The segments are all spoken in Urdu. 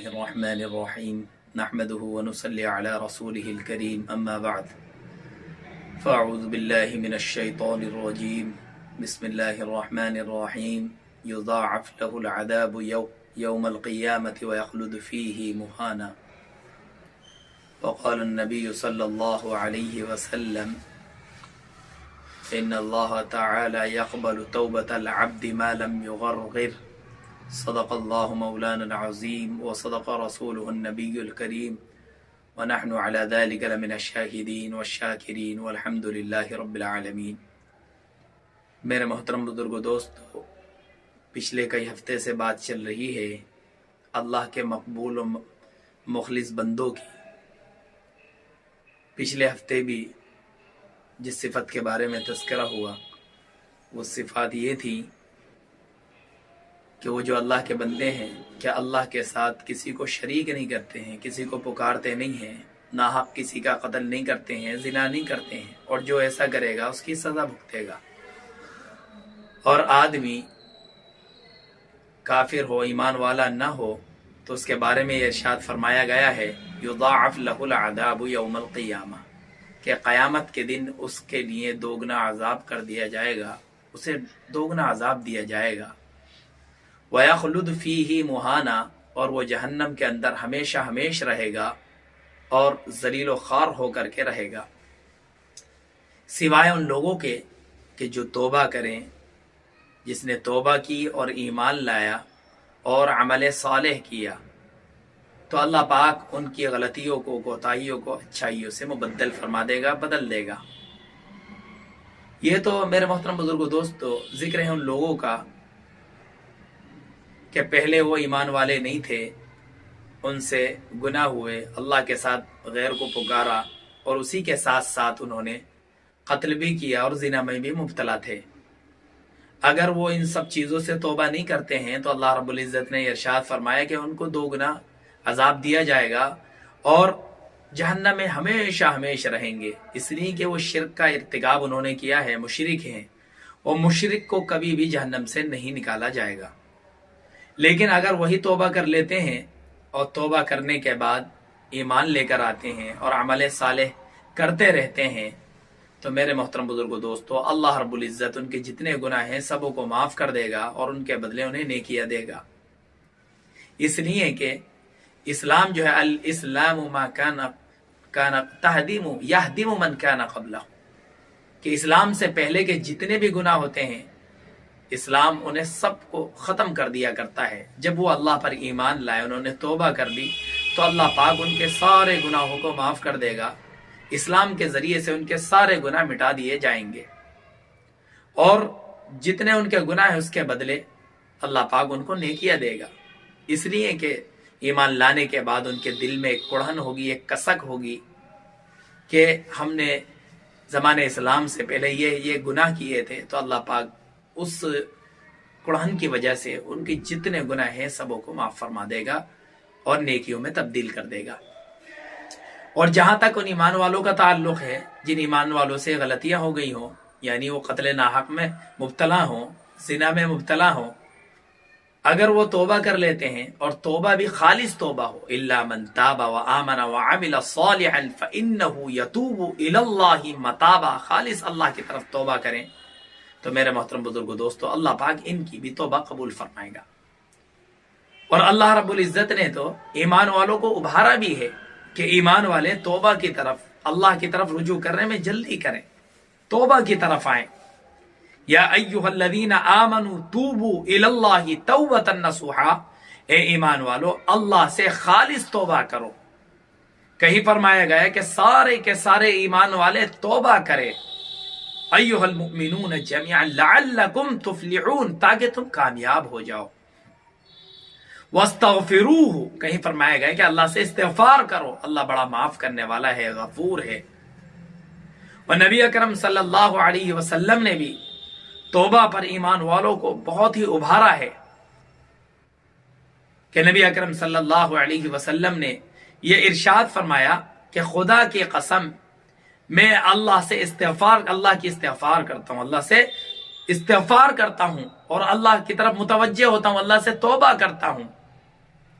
الرحمن الرحيم نحمده ونصلي على رسوله الكريم أما بعد فأعوذ بالله من الشيطان الرجيم بسم الله الرحمن الرحيم يضاعف له العذاب يوم القيامة ويخلد فيه مهانا وقال النبي صلى الله عليه وسلم إن الله تعالى يقبل توبة العبد ما لم يغرغر صدق الله مولانا العظيم وصدق رسوله النبي الكريم ونحن على ذلك لمن الشاهدين والشاكرين والحمد لله رب العالمين۔ میرے محترم بزرگ و دوستو، پچھلے کئی ہفتے سے بات چل رہی ہے اللہ کے مقبول و مخلص بندوں کی۔ پچھلے ہفتے بھی جس صفت کے بارے میں تذکرہ ہوا وہ صفات یہ تھی کہ وہ جو اللہ کے بندے ہیں کیا اللہ کے ساتھ کسی کو شریک نہیں کرتے ہیں، کسی کو پکارتے نہیں ہیں، ناحق کسی کا قتل نہیں کرتے ہیں، زنا نہیں کرتے ہیں، اور جو ایسا کرے گا اس کی سزا بھگتے گا۔ اور آدمی کافر ہو، ایمان والا نہ ہو تو اس کے بارے میں یہ ارشاد فرمایا گیا ہے یضاعف له العذاب یوم القیامہ، کہ قیامت کے دن اس کے لیے دوگنا عذاب کر دیا جائے گا، اسے دوگنا عذاب دیا جائے گا۔ وَيَخْلُدْ فِيهِ مُهَانًا، اور وہ جہنم کے اندر ہمیشہ ہمیش رہے گا اور ذلیل و خوار ہو کر کے رہے گا، سوائے ان لوگوں کے کہ جو توبہ کریں، جس نے توبہ کی اور ایمان لایا اور عمل صالح کیا تو اللہ پاک ان کی غلطیوں کو، کوتاہیوں کو اچھائیوں سے مبدل فرما دے گا، بدل دے گا۔ یہ تو میرے محترم بزرگ و دوستو ذکر ہے ان لوگوں کا کہ پہلے وہ ایمان والے نہیں تھے، ان سے گناہ ہوئے، اللہ کے ساتھ غیر کو پکارا اور اسی کے ساتھ ساتھ انہوں نے قتل بھی کیا اور زنا میں بھی مبتلا تھے۔ اگر وہ ان سب چیزوں سے توبہ نہیں کرتے ہیں تو اللہ رب العزت نے ارشاد فرمایا کہ ان کو دوگنا عذاب دیا جائے گا اور جہنم میں ہمیشہ ہمیشہ رہیں گے، اس لیے کہ وہ شرک کا ارتکاب انہوں نے کیا ہے، مشرک ہیں، اور مشرک کو کبھی بھی جہنم سے نہیں نکالا جائے گا۔ لیکن اگر وہی توبہ کر لیتے ہیں اور توبہ کرنے کے بعد ایمان لے کر آتے ہیں اور عمل صالح کرتے رہتے ہیں تو میرے محترم بزرگ و دوستو اللہ رب العزت ان کے جتنے گناہ ہیں سبوں کو معاف کر دے گا اور ان کے بدلے انہیں نیکیاں دے گا۔ اس لیے کہ اسلام جو ہے الاسلام ما کان تہدیم یہدم من کان قبلہ، کہ اسلام سے پہلے کے جتنے بھی گناہ ہوتے ہیں اسلام انہیں سب کو ختم کر دیا کرتا ہے۔ جب وہ اللہ پر ایمان لائے، انہوں نے توبہ کر لی تو اللہ پاک ان کے سارے گناہوں کو معاف کر دے گا، اسلام کے ذریعے سے ان کے سارے گناہ مٹا دیے جائیں گے، اور جتنے ان کے گناہ ہیں اس کے بدلے اللہ پاک ان کو نیکیاں دے گا۔ اس لیے کہ ایمان لانے کے بعد ان کے دل میں ایک کڑھن ہوگی، ایک کسک ہوگی کہ ہم نے زمانے اسلام سے پہلے یہ گناہ کیے تھے، تو اللہ پاک اس کڑھن کی وجہ سے ان کی جتنے گناہ ہیں سبوں کو معاف فرما دے گا اور نیکیوں میں تبدیل کر دے گا۔ اور جہاں تک ان ایمان والوں کا تعلق ہے جن ایمان والوں سے غلطیاں ہو گئی ہوں، یعنی وہ قتل ناحق میں مبتلا ہوں، زنا میں مبتلا ہوں، اگر وہ توبہ کر لیتے ہیں اور توبہ بھی خالص توبہ ہو، الا من تاب وآمن وعمل صالحا فإنه يتوب الى اللہ متابا، خالص اللہ کی طرف توبہ کریں تو میرے محترم بزرگ دوستو اللہ پاک ان کی بھی توبہ قبول فرمائے گا۔ اور اللہ رب العزت نے تو ایمان والوں کو ابھارا بھی ہے کہ ایمان والے توبہ کی طرف، اللہ کی طرف رجوع کرنے میں جلدی کریں، توبہ کی طرف آئیں۔ یا ایھا الذین آمنوا توبوا الی اللہ توبۃ نصوحا، اے ایمان والو اللہ سے خالص توبہ کرو۔ کہیں فرمایا گیا ہے کہ سارے کے سارے ایمان والے توبہ کریں، ایھا المؤمنون جميعا لعلکم تفلحون، تاکہ تم کامیاب ہو جاؤ۔ واستغفروہ، کہیں فرمایا گیا کہ اللہ سے استغفار کرو، اللہ بڑا معاف کرنے والا ہے، غفور ہے۔ اور نبی اکرم صلی اللہ علیہ وسلم نے بھی توبہ پر ایمان والوں کو بہت ہی ابھارا ہے کہ نبی اکرم صلی اللہ علیہ وسلم نے یہ ارشاد فرمایا کہ خدا کی قسم میں اللہ سے اللہ کی استغفار کرتا ہوں، اللہ سے استغفار کرتا ہوں اور اللہ کی طرف متوجہ ہوتا ہوں، اللہ سے توبہ کرتا ہوں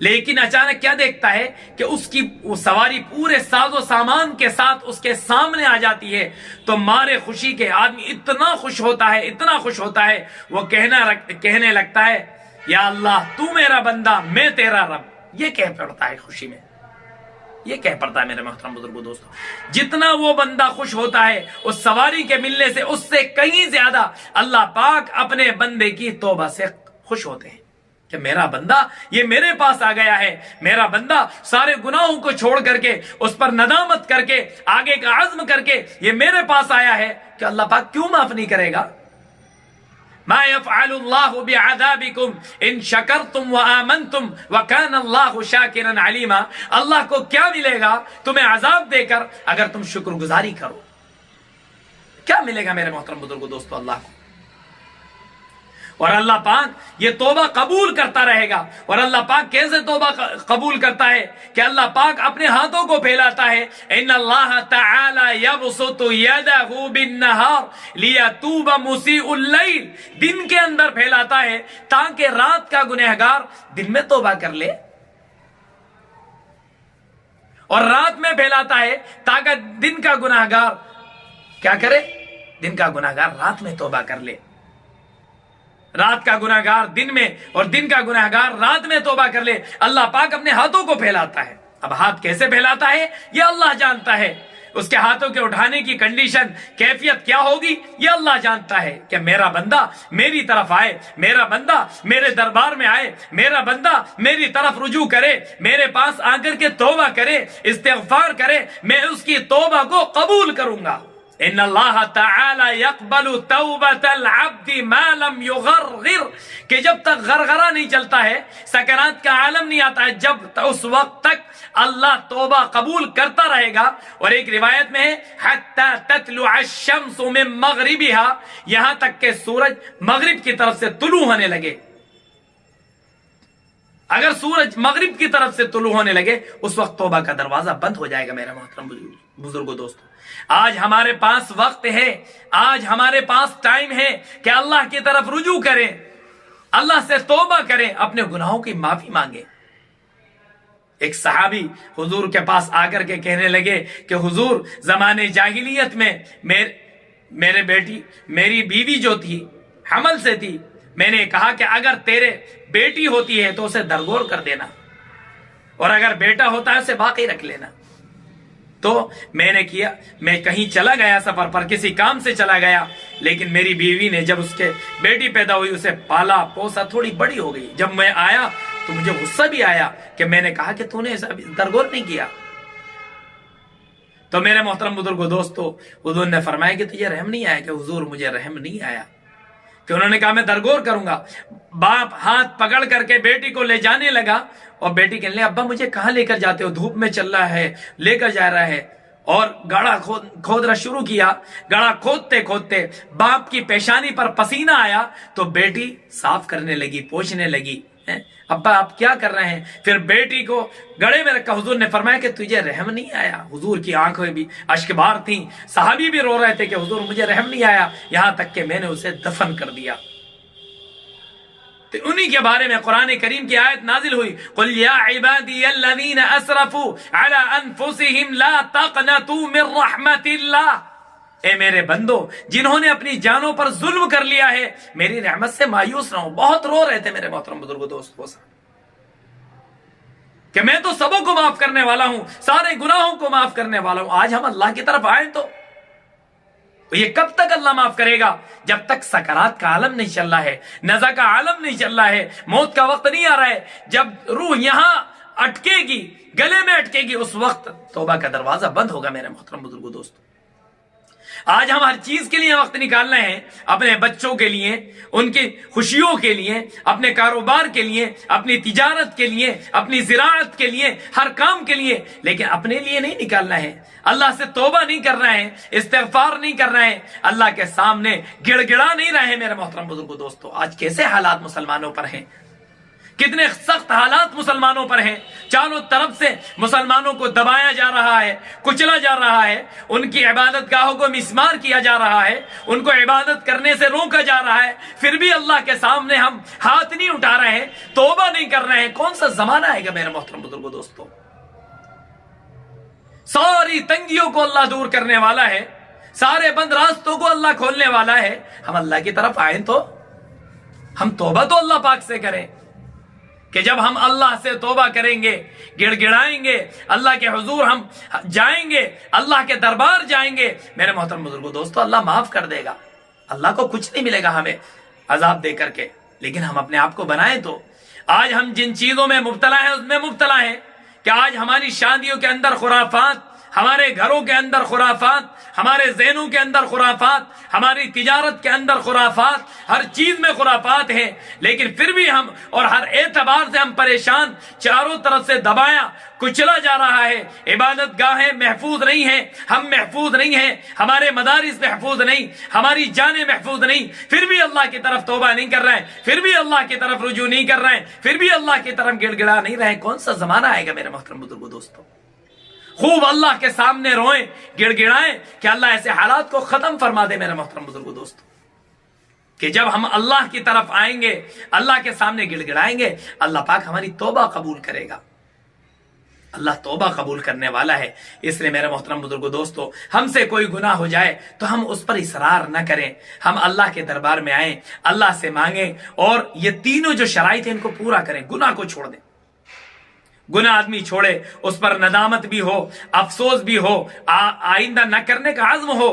لیکن اچانک کیا دیکھتا ہے کہ اس کی وہ سواری پورے ساز و سامان کے ساتھ اس کے سامنے آ جاتی ہے، تو مارے خوشی کے آدمی اتنا خوش ہوتا ہے، اتنا خوش ہوتا ہے، وہ کہنے لگتا ہے یا اللہ تو میرا بندہ میں تیرا رب، یہ کہہ پڑتا ہے خوشی میں، یہ کہہ پڑتا ہے میرے محترم بزرگوں دوستوں۔ جتنا وہ بندہ خوش ہوتا ہے اس سواری کے ملنے سے، اس سے کہیں زیادہ اللہ پاک اپنے بندے کی توبہ سے خوش ہوتے ہیں کہ میرا بندہ یہ میرے پاس آ گیا ہے، میرا بندہ سارے گناہوں کو چھوڑ کر کے، اس پر ندامت کر کے، آگے کا عزم کر کے یہ میرے پاس آیا ہے، کہ اللہ پاک کیوں معاف نہیں کرے گا؟ ما يفعل الله بعذابكم ان شکرتم وآمنتم وكان الله شاکرا علیما۔ اللہ کو کیا ملے گا تمہیں عذاب دے کر اگر تم شکر گزاری کرو؟ کیا ملے گا میرے محترم بزرگوں دوستو اللہ کو؟ اور اللہ پاک یہ توبہ قبول کرتا رہے گا۔ اور اللہ پاک کیسے توبہ قبول کرتا ہے کہ اللہ پاک اپنے ہاتھوں کو پھیلاتا ہے، ان اللہ تعالی یبسط یدہ بالنہار لیتوب مسیء اللیل، دن کے اندر پھیلاتا ہے تاکہ رات کا گنہگار دن میں توبہ کر لے، اور رات میں پھیلاتا ہے تاکہ دن کا گنہگار کیا کرے؟ دن کا گنہگار رات میں توبہ کر لے، رات کا گناہگار دن میں اور دن کا گناہگار رات میں توبہ کر لے۔ اللہ پاک اپنے ہاتھوں کو پھیلاتا ہے۔ اب ہاتھ کیسے پھیلاتا ہے یہ اللہ جانتا ہے، اس کے ہاتھوں کے اٹھانے کی کنڈیشن کیفیت کیا ہوگی یہ اللہ جانتا ہے، کہ میرا بندہ میری طرف آئے، میرا بندہ میرے دربار میں آئے، میرا بندہ میری طرف رجوع کرے، میرے پاس آ کر کے توبہ کرے، استغفار کرے، میں اس کی توبہ کو قبول کروں گا۔ ان اللہ تعالی یقبل توبۃ العبد ما لم یغرغر، کہ جب تک غرغرہ نہیں چلتا ہے، سکرات کا عالم نہیں آتا ہے، جب اس وقت تک اللہ توبہ قبول کرتا رہے گا۔ اور ایک روایت میں ہے حتی تطلع الشمس من مغربها، یہاں تک کہ سورج مغرب کی طرف سے طلوع ہونے لگے۔ اگر سورج مغرب کی طرف سے طلوع ہونے لگے اس وقت توبہ کا دروازہ بند ہو جائے گا۔ میرا محترم بزرگوں دوستو، آج ہمارے پاس وقت ہے، آج ہمارے پاس ٹائم ہے کہ اللہ کی طرف رجوع کریں، اللہ سے توبہ کریں، اپنے گناہوں کی معافی مانگیں۔ ایک صحابی حضور کے پاس آ کر کے کہنے لگے کہ حضور زمانے جاہلیت میں میری بیوی جو تھی حمل سے تھی، میں نے کہا کہ اگر تیرے بیٹی ہوتی ہے تو اسے درگور کر دینا، اور اگر بیٹا ہوتا ہے اسے باقی رکھ لینا۔ تو میں نے کیا، میں کہیں چلا گیا سفر پر، کسی کام سے چلا گیا، لیکن میری بیوی نے جب اس کے بیٹی پیدا ہوئی اسے پالا پوسا، تھوڑی بڑی ہو گئی، جب میں آیا تو مجھے غصہ بھی آیا کہ میں نے کہا کہ تو نے درگور نہیں کیا۔ تو میرے محترم بزرگوں دوستو، حضور نے فرمایا کہ تجھے رحم نہیں آیا؟ کہ حضور مجھے رحم نہیں آیا، کہ انہوں نے کہا میں درگور کروں گا۔ باپ ہاتھ پکڑ کر کے بیٹی کو لے جانے لگا، اور بیٹی کہنے لگی ابا مجھے کہاں لے کر جاتے ہو؟ دھوپ میں چل رہا ہے، لے کر جا رہا ہے۔ اور گڑھا کھودنا شروع کیا۔ گڑھا کھودتے کھودتے باپ کی پیشانی پر پسینہ آیا تو بیٹی صاف کرنے لگی، پوچھنے لگی ابا آپ کیا کر رہے ہیں؟ پھر بیٹی کو گڑھے میں رکھا۔ حضور نے فرمایا کہ تجھے رحم نہیں آیا؟ حضور کی آنکھیں بھی اشک بار تھیں، صحابی بھی رو رہے تھے کہ حضور مجھے رحم نہیں آیا، یہاں تک کہ میں نے اسے دفن کر دیا۔ تو انہی کے بارے میں قرآن کریم کی آیت نازل ہوئی، قل یا عبادی الذین اسرفوا علی انفسہم لا تقنطوا من رحمت اللہ، اے میرے بندو جنہوں نے اپنی جانوں پر ظلم کر لیا ہے میری رحمت سے مایوس نہ ہو۔ بہت رو رہے تھے میرے محترم بزرگوں دوستو کہ میں تو سبوں کو معاف کرنے والا ہوں، سارے گناہوں کو معاف کرنے والا ہوں۔ آج ہم اللہ کی طرف آئیں تو یہ کب تک اللہ معاف کرے گا؟ جب تک سکرات کا عالم نہیں چل رہا ہے، نزع کا عالم نہیں چل رہا ہے، موت کا وقت نہیں آ رہا ہے۔ جب روح یہاں اٹکے گی، گلے میں اٹکے گی، اس وقت توبہ کا دروازہ بند ہوگا میرے محترم بزرگوں دوستو۔ آج ہم ہر چیز کے لیے وقت نکال رہے ہیں، اپنے بچوں کے لیے، ان کی خوشیوں کے لیے، اپنے کاروبار کے لیے، اپنی تجارت کے لیے، اپنی زراعت کے لیے، ہر کام کے لیے، لیکن اپنے لیے نہیں نکالنا ہے۔ اللہ سے توبہ نہیں کر رہے ہیں، استغفار نہیں کر رہے ہیں، اللہ کے سامنے گڑ گڑا نہیں رہے ہیں میرے محترم بزرگوں دوستو۔ آج کیسے حالات مسلمانوں پر ہیں کتنے سخت حالات مسلمانوں پر ہیں، چاروں طرف سے مسلمانوں کو دبایا جا رہا ہے، کچلا جا رہا ہے، ان کی عبادت گاہوں کو مسمار کیا جا رہا ہے، ان کو عبادت کرنے سے روکا جا رہا ہے، پھر بھی اللہ کے سامنے ہم ہاتھ نہیں اٹھا رہے ہیں، توبہ نہیں کر رہے ہیں۔ کون سا زمانہ آئے گا میرے محترم بزرگوں دوستوں؟ ساری تنگیوں کو اللہ دور کرنے والا ہے، سارے بند راستوں کو اللہ کھولنے والا ہے۔ ہم اللہ کی طرف آئیں تو ہم توبہ تو اللہ پاک سے کریں، کہ جب ہم اللہ سے توبہ کریں گے، گڑ گڑائیں گے، اللہ کے حضور ہم جائیں گے، اللہ کے دربار جائیں گے، میرے محترم بزرگوں دوستو، اللہ معاف کر دے گا۔ اللہ کو کچھ نہیں ملے گا ہمیں عذاب دے کر کے، لیکن ہم اپنے آپ کو بنائیں تو۔ آج ہم جن چیزوں میں مبتلا ہیں اس میں مبتلا ہیں کہ آج ہماری شادیوں کے اندر خرافات، ہمارے گھروں کے اندر خرافات، ہمارے ذہنوں کے اندر خرافات، ہماری تجارت کے اندر خرافات، ہر چیز میں خرافات ہیں، لیکن پھر بھی ہم اور ہر اعتبار سے ہم پریشان، چاروں طرف سے دبایا کچلا جا رہا ہے، عبادت گاہیں محفوظ نہیں ہیں، ہم محفوظ نہیں ہیں، ہمارے مدارس محفوظ نہیں، ہماری جانیں محفوظ نہیں، پھر بھی اللہ کی طرف توبہ نہیں کر رہے ہیں، پھر بھی اللہ کی طرف رجوع نہیں کر رہے ہیں، پھر بھی اللہ کی طرف گڑ گڑا نہیں رہے ہیں۔ کون سا زمانہ آئے گا میرے محترم بزرگوں دوستوں؟ خوب اللہ کے سامنے روئیں، گڑ گڑائیں کہ اللہ ایسے حالات کو ختم فرما دے میرے محترم بزرگوں دوستو، کہ جب ہم اللہ کی طرف آئیں گے، اللہ کے سامنے گڑ گڑائیں گے، اللہ پاک ہماری توبہ قبول کرے گا۔ اللہ توبہ قبول کرنے والا ہے۔ اس لیے میرے محترم بزرگوں دوستو، ہم سے کوئی گناہ ہو جائے تو ہم اس پر اصرار نہ کریں، ہم اللہ کے دربار میں آئیں، اللہ سے مانگیں، اور یہ تینوں جو شرائط ہیں ان کو پورا کریں، گناہ کو چھوڑ دیں۔ گناہ آدمی چھوڑے، اس پر ندامت بھی ہو، افسوس بھی ہو، آئندہ نہ کرنے کا عزم ہو،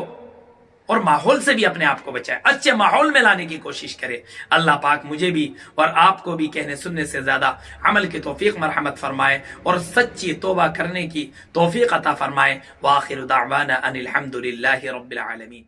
اور ماحول سے بھی اپنے آپ کو بچائے، اچھے ماحول میں لانے کی کوشش کرے۔ اللہ پاک مجھے بھی اور آپ کو بھی کہنے سننے سے زیادہ عمل کی توفیق مرحمت فرمائے، اور سچی توبہ کرنے کی توفیق عطا فرمائے۔ وآخر دعوانا ان الحمد للہ رب العالمین۔